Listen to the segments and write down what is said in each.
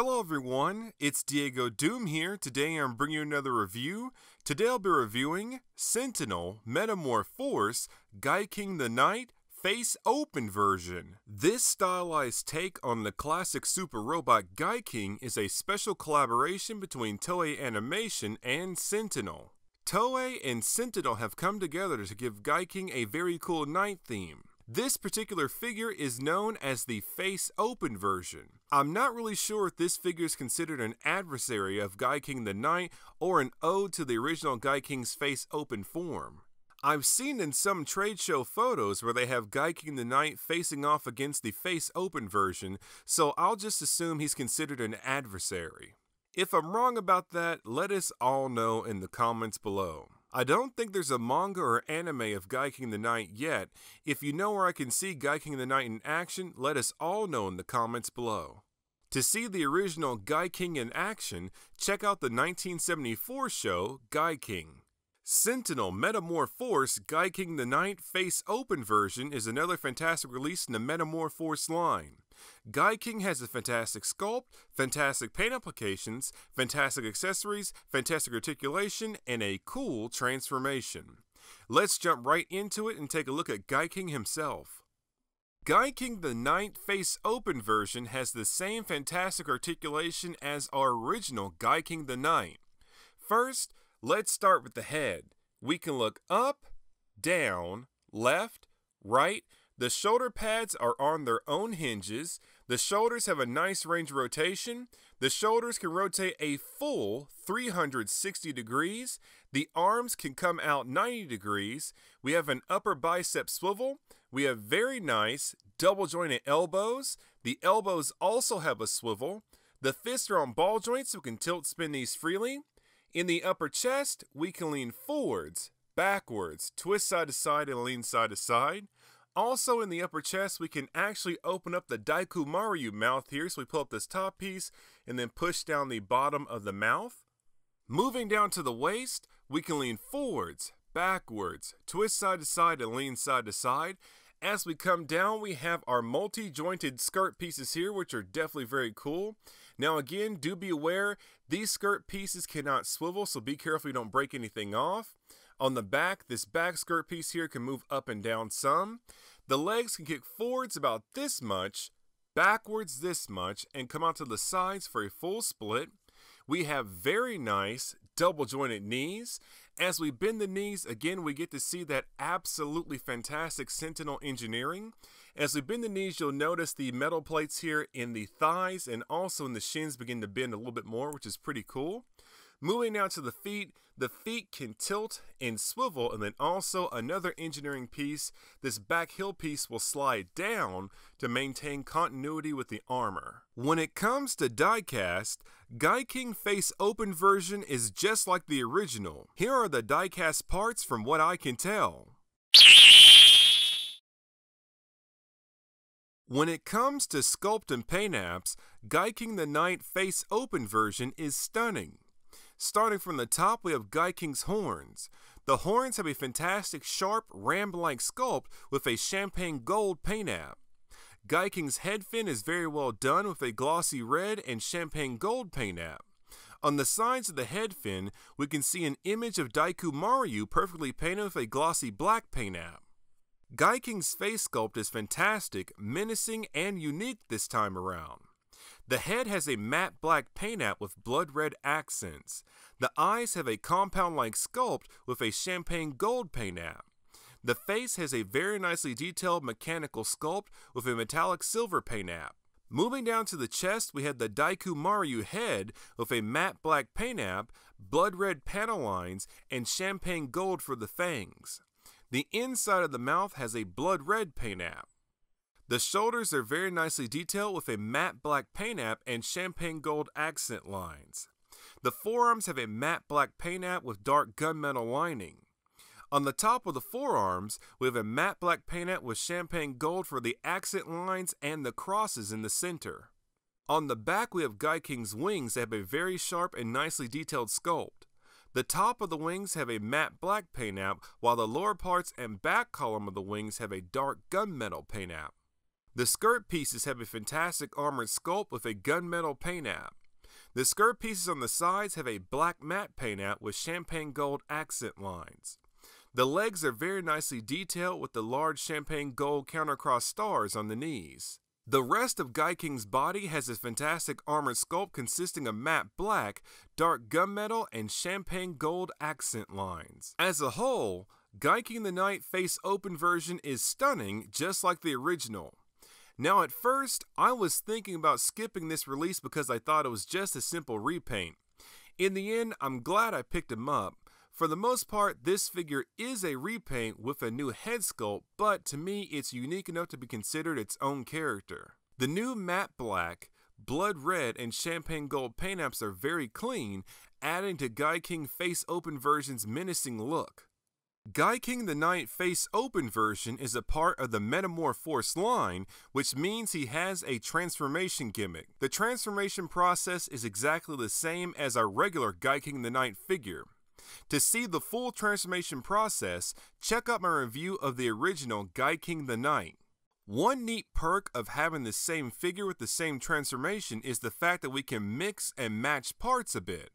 Hello everyone, it's DiegoDoom here. Today I'm bringing you another review. Today I'll be reviewing Sentinel Metamor-Force Gaiking the Knight Face Open version. This stylized take on the classic super robot Gaiking is a special collaboration between Toei Animation and Sentinel. Toei and Sentinel have come together to give Gaiking a very cool knight theme. This particular figure is known as the Face Open version. I'm not really sure if this figure is considered an adversary of Gaiking the Knight or an ode to the original Gaiking's Face Open form. I've seen in some trade show photos where they have Gaiking the Knight facing off against the Face Open version, so I'll just assume he's considered an adversary. If I'm wrong about that, let us all know in the comments below. I don't think there's a manga or anime of Gaiking the Knight yet. If you know where I can see Gaiking the Knight in action, let us all know in the comments below. To see the original Gaiking in action, check out the 1974 show Gaiking. Sentinel Metamor-Force Gaiking the Knight Face Open version is another fantastic release in the Metamor-Force line. Gaiking has a fantastic sculpt, fantastic paint applications, fantastic accessories, fantastic articulation, and a cool transformation. Let's jump right into it and take a look at Gaiking himself. Gaiking the Knight Face Open version has the same fantastic articulation as our original Gaiking the Knight. First, let's start with the head. We can look up, down, left, right. The shoulder pads are on their own hinges. The shoulders have a nice range of rotation. The shoulders can rotate a full 360 degrees. The arms can come out 90 degrees. We have an upper bicep swivel. We have very nice double jointed elbows. The elbows also have a swivel. The fists are on ball joints, so we can tilt spin these freely. In the upper chest, we can lean forwards, backwards, twist side to side, and lean side to side. Also in the upper chest, we can actually open up the Daiku-Maryu mouth here, so we pull up this top piece and then push down the bottom of the mouth. Moving down to the waist, we can lean forwards, backwards, twist side to side, and lean side to side. As we come down, we have our multi-jointed skirt pieces here, which are definitely very cool. Now again, do be aware, these skirt pieces cannot swivel, so be careful you don't break anything off. On the back, this back skirt piece here can move up and down some. The legs can kick forwards about this much, backwards this much, and come out to the sides for a full split. We have very nice double jointed knees. As we bend the knees, again, we get to see that absolutely fantastic Sentinel engineering. As we bend the knees, you'll notice the metal plates here in the thighs and also in the shins begin to bend a little bit more, which is pretty cool. Moving now to the feet can tilt and swivel, and then also another engineering piece, this back heel piece will slide down to maintain continuity with the armor. When it comes to diecast, Gaiking Face Open version is just like the original. Here are the diecast parts from what I can tell. When it comes to sculpt and paint apps, Gaiking the Knight Face Open version is stunning. Starting from the top, we have Gaiking's horns. The horns have a fantastic, sharp, ram-like sculpt with a champagne gold paint app. Gaiking's head fin is very well done with a glossy red and champagne gold paint app. On the sides of the head fin, we can see an image of Daiku-Maryu perfectly painted with a glossy black paint app. Gaiking's face sculpt is fantastic, menacing, and unique this time around. The head has a matte black paint app with blood red accents. The eyes have a compound-like sculpt with a champagne gold paint app. The face has a very nicely detailed mechanical sculpt with a metallic silver paint app. Moving down to the chest, we have the Daiku-Maryu head with a matte black paint app, blood red panel lines, and champagne gold for the fangs. The inside of the mouth has a blood red paint app. The shoulders are very nicely detailed with a matte black paint app and champagne gold accent lines. The forearms have a matte black paint app with dark gunmetal lining. On the top of the forearms, we have a matte black paint app with champagne gold for the accent lines and the crosses in the center. On the back, we have Gaiking's wings that have a very sharp and nicely detailed sculpt. The top of the wings have a matte black paint app, while the lower parts and back column of the wings have a dark gunmetal paint app. The skirt pieces have a fantastic armored sculpt with a gunmetal paint app. The skirt pieces on the sides have a black matte paint app with champagne gold accent lines. The legs are very nicely detailed with the large champagne gold countercross stars on the knees. The rest of Gaiking's body has a fantastic armored sculpt consisting of matte black, dark gunmetal, and champagne gold accent lines. As a whole, Gaiking the Knight face open version is stunning just like the original. Now at first, I was thinking about skipping this release because I thought it was just a simple repaint. In the end, I'm glad I picked him up. For the most part, this figure is a repaint with a new head sculpt, but to me it's unique enough to be considered its own character. The new matte black, blood red, and champagne gold paint apps are very clean, adding to Gaiking face open version's menacing look. Gaiking the Knight face open version is a part of the Metamor-Force line, which means he has a transformation gimmick. The transformation process is exactly the same as our regular Gaiking the Knight figure. To see the full transformation process, check out my review of the original Gaiking the Knight. One neat perk of having the same figure with the same transformation is the fact that we can mix and match parts a bit.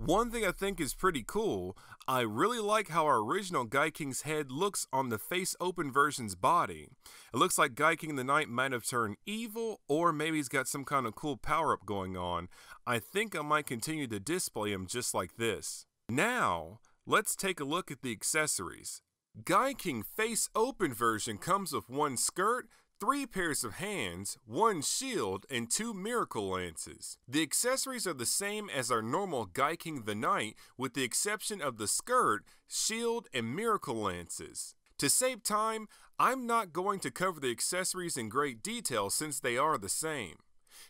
One thing I think is pretty cool, I really like how our original Gaiking's head looks on the face open version's body. It looks like Gaiking the Knight might have turned evil, or maybe he's got some kind of cool power up going on. I think I might continue to display him just like this. Now, let's take a look at the accessories. Gaiking face open version comes with one skirt, 3 pairs of hands, 1 shield, and 2 miracle lances. The accessories are the same as our normal Gaiking the Knight with the exception of the skirt, shield, and miracle lances. To save time, I'm not going to cover the accessories in great detail since they are the same.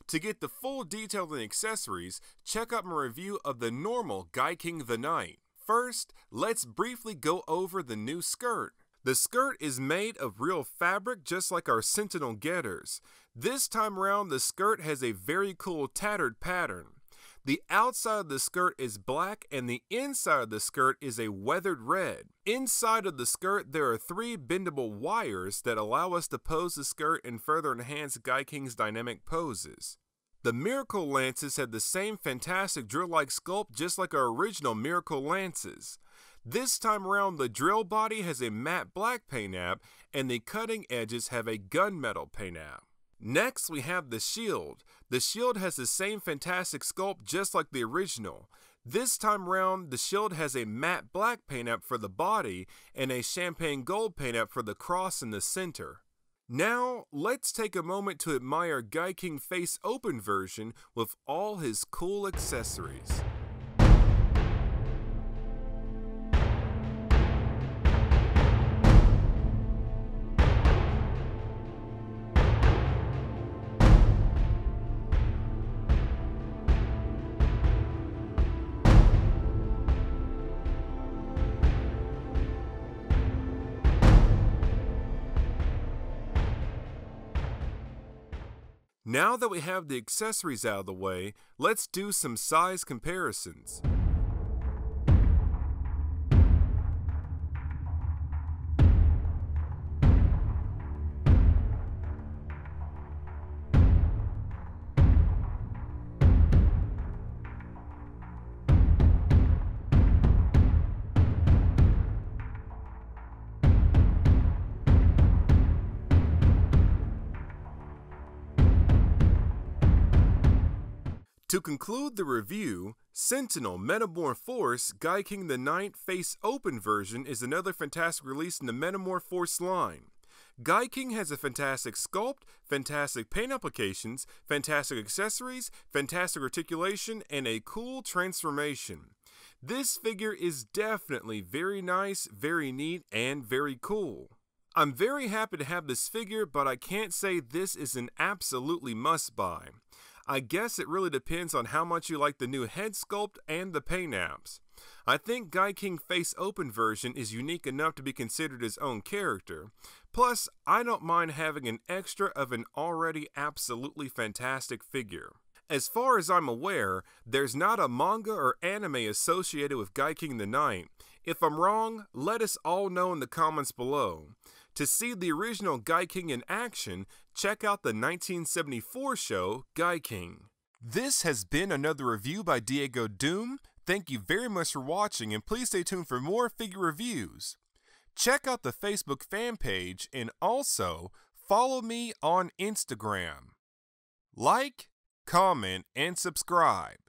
To get the full detail of the accessories, check out my review of the normal Gaiking the Knight. First, let's briefly go over the new skirt. The skirt is made of real fabric just like our Sentinel getters. This time around, the skirt has a very cool tattered pattern. The outside of the skirt is black and the inside of the skirt is a weathered red. Inside of the skirt, there are 3 bendable wires that allow us to pose the skirt and further enhance Gaiking's dynamic poses. The Miracle Lances have the same fantastic drill-like sculpt just like our original Miracle Lances. This time around, the drill body has a matte black paint app and the cutting edges have a gunmetal paint app. Next, we have the shield. The shield has the same fantastic sculpt just like the original. This time around, the shield has a matte black paint app for the body and a champagne gold paint app for the cross in the center. Now, let's take a moment to admire Gaiking face open version with all his cool accessories. Now that we have the accessories out of the way, let's do some size comparisons. To conclude the review, Sentinel Metamor-Force Gaiking the Knight face open version is another fantastic release in the Metamor-Force line. Gaiking has a fantastic sculpt, fantastic paint applications, fantastic accessories, fantastic articulation, and a cool transformation. This figure is definitely very nice, very neat, and very cool. I'm very happy to have this figure, but I can't say this is an absolutely must-buy. I guess it really depends on how much you like the new head sculpt and the paint apps. I think Gaiking face open version is unique enough to be considered his own character. Plus, I don't mind having an extra of an already absolutely fantastic figure. As far as I'm aware, there's not a manga or anime associated with Gaiking the Knight. If I'm wrong, let us all know in the comments below. To see the original Gaiking in action, check out the 1974 show Gaiking. This has been another review by DiegoDoom. Thank you very much for watching, and please stay tuned for more figure reviews. Check out the Facebook fan page and also follow me on Instagram. Like, comment, and subscribe.